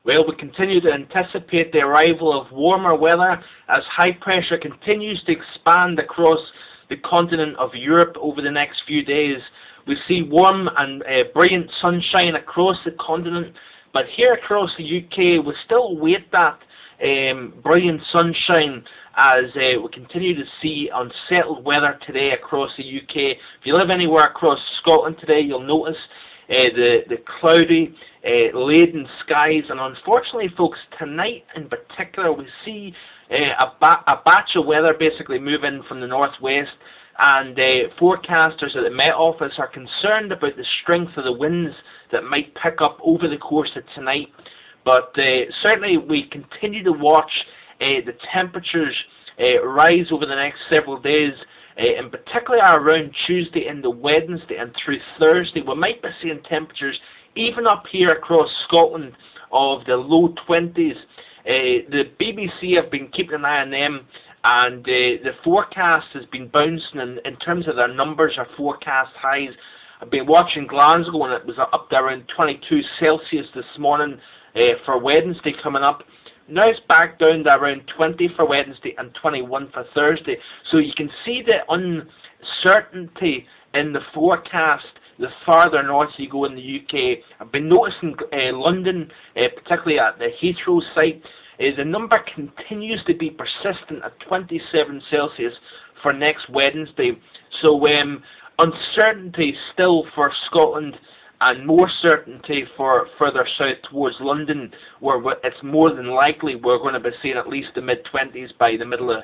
Well, we continue to anticipate the arrival of warmer weather as high pressure continues to expand across the continent of Europe over the next few days. We see warm and brilliant sunshine across the continent, but here across the UK we still await that brilliant sunshine as we continue to see unsettled weather today across the UK. If you live anywhere across Scotland today, you'll notice the cloudy, laden skies, and unfortunately, folks, tonight in particular, we see a batch of weather basically move in from the northwest, and forecasters at the Met Office are concerned about the strength of the winds that might pick up over the course of tonight. But certainly, we continue to watch the temperatures rise over the next several days. In particular around Tuesday into Wednesday and through Thursday, we might be seeing temperatures even up here across Scotland of the low 20s. The BBC have been keeping an eye on them, and the forecast has been bouncing in terms of their numbers or forecast highs. I've been watching Glasgow, and it was up to around 22 Celsius this morning for Wednesday coming up. Now it's back down to around 20 for Wednesday and 21 for Thursday. So you can see the uncertainty in the forecast the farther north you go in the UK. I've been noticing London, particularly at the Heathrow site, the number continues to be persistent at 27 Celsius for next Wednesday. So uncertainty still for Scotland, and more certainty for further south towards London, where it's more than likely we're going to be seeing at least the mid-20s by the middle of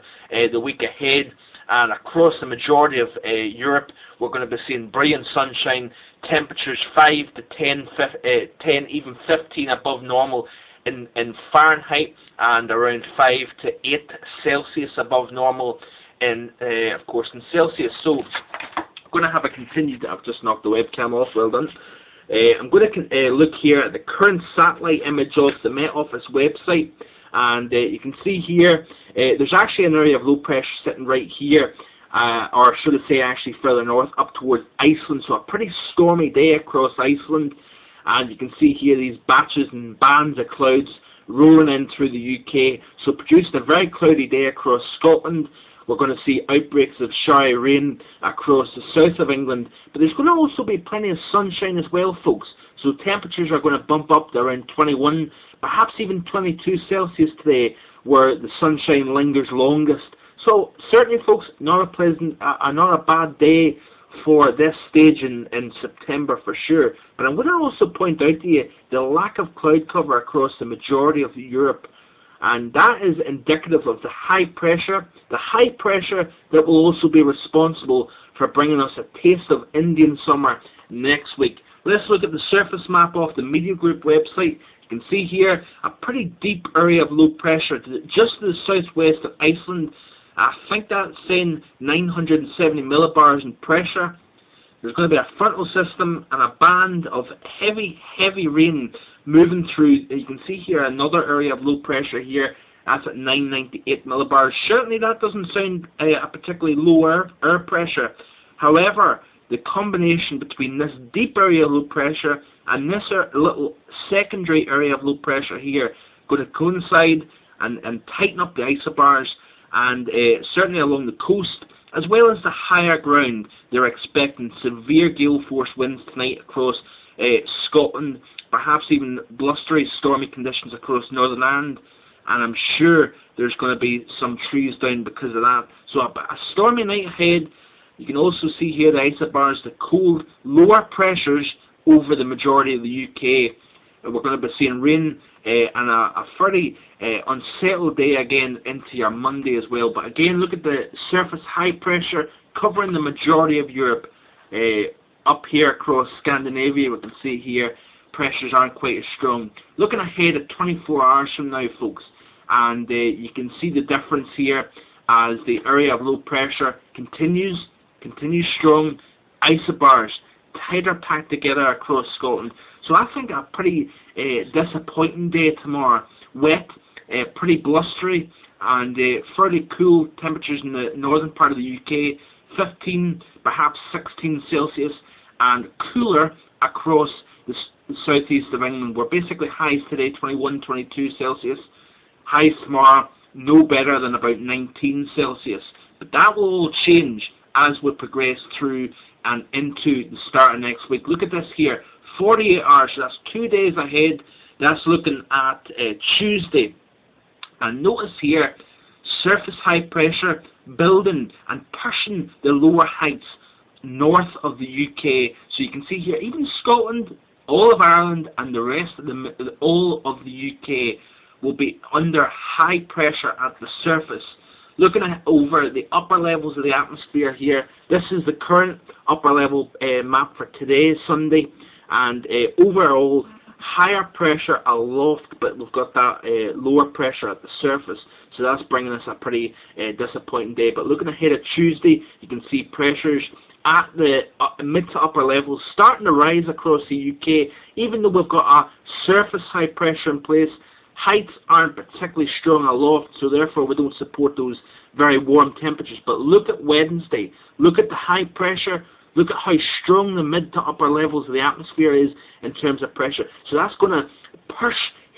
the week ahead. And across the majority of Europe, we're going to be seeing brilliant sunshine, temperatures 5 to 10, even 15 above normal in Fahrenheit, and around 5 to 8 Celsius above normal of course, in Celsius. So I'm going to have a continued. I've just knocked the webcam off. Well done. I'm going to look here at the current satellite image of the Met Office website, and you can see here there's actually an area of low pressure sitting right here, or should I say actually further north up towards Iceland. So a pretty stormy day across Iceland, and you can see here these batches and bands of clouds rolling in through the UK, so produced a very cloudy day across Scotland. We're going to see outbreaks of showery rain across the south of England, but there's going to also be plenty of sunshine as well, folks. So temperatures are going to bump up to around 21, perhaps even 22 Celsius today, where the sunshine lingers longest. So certainly, folks, not a bad day for this stage in September for sure. But I'm going to also point out to you the lack of cloud cover across the majority of Europe. And that is indicative of the high pressure that will also be responsible for bringing us a taste of Indian summer next week. Let's look at the surface map off the Media Group website. You can see here a pretty deep area of low pressure just to the southwest of Iceland. I think that's saying 970 millibars in pressure. There's going to be a frontal system and a band of heavy rain moving through. You can see here another area of low pressure here. That's at 998 millibars. Certainly that doesn't sound a particularly low air pressure. However, the combination between this deep area of low pressure and this little secondary area of low pressure here going to coincide and tighten up the isobars, and certainly along the coast, as well as the higher ground, they're expecting severe gale force winds tonight across Scotland, perhaps even blustery, stormy conditions across Northern Ireland, and I'm sure there's going to be some trees down because of that. So a stormy night ahead. You can also see here the isobars, the cold, lower pressures over the majority of the UK. And we're going to be seeing rain and a fairly unsettled day again into your Monday as well. But again, look at the surface high pressure covering the majority of Europe. Up here across Scandinavia, we can see here pressures aren't quite as strong. Looking ahead at 24 hours from now, folks, and you can see the difference here as the area of low pressure continues strong. Isobars tighter packed together across Scotland. So I think a pretty disappointing day tomorrow. Wet, pretty blustery, and fairly cool temperatures in the northern part of the UK. 15, perhaps 16 Celsius, and cooler across the southeast of England, where basically highs today 21, 22 Celsius, highs tomorrow no better than about 19 Celsius. But that will all change as we progress through and into the start of next week. Look at this here, 48 hours, so that's 2 days ahead. That's looking at Tuesday. And notice here, surface high pressure building and pushing the lower heights north of the UK. So you can see here, even Scotland, all of Ireland, and the rest of all of the UK will be under high pressure at the surface. Looking at over the upper levels of the atmosphere here, this is the current upper level map for today, Sunday, and overall higher pressure aloft, but we've got that lower pressure at the surface, so that's bringing us a pretty disappointing day. But looking ahead at Tuesday, you can see pressures at the mid to upper levels starting to rise across the UK. Even though we've got a surface high pressure in place, heights aren't particularly strong aloft, so therefore we don't support those very warm temperatures. But look at Wednesday, look at the high pressure, look at how strong the mid to upper levels of the atmosphere is in terms of pressure. So that's going to push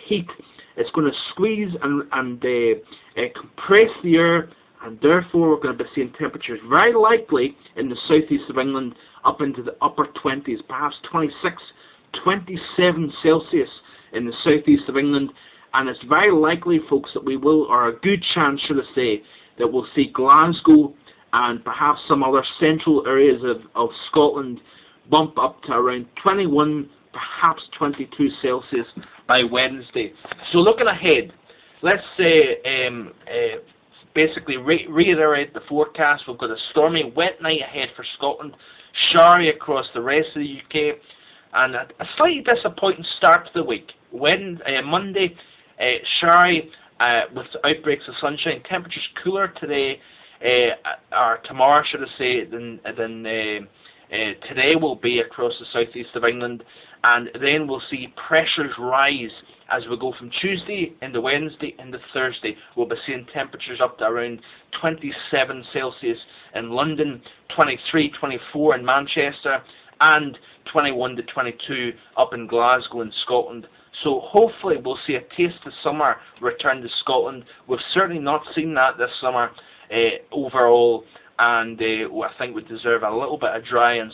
heat, it's going to squeeze and compress the air, and therefore we're going to be seeing temperatures very likely in the southeast of England up into the upper 20s, perhaps 26, 27 Celsius in the southeast of England. And it's very likely, folks, that we will, or a good chance, should I say, that we'll see Glasgow and perhaps some other central areas of Scotland bump up to around 21, perhaps 22 Celsius by Wednesday. So looking ahead, let's basically reiterate the forecast. We've got a stormy, wet night ahead for Scotland, showery across the rest of the UK, and a slightly disappointing start to the week. Monday, showery with outbreaks of sunshine. Temperatures cooler today, or tomorrow, should I say, than today will be across the southeast of England, and then we'll see pressures rise as we go from Tuesday into Wednesday into Thursday. We'll be seeing temperatures up to around 27 Celsius in London, 23, 24 in Manchester, and 21 to 22 up in Glasgow in Scotland. So hopefully we'll see a taste of summer return to Scotland. We've certainly not seen that this summer overall, and I think we deserve a little bit of dry and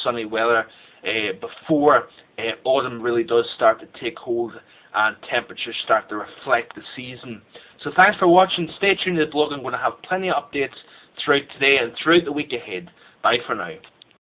sunny weather before autumn really does start to take hold and temperatures start to reflect the season. So thanks for watching. Stay tuned to the blog. I'm going to have plenty of updates throughout today and throughout the week ahead. Bye for now.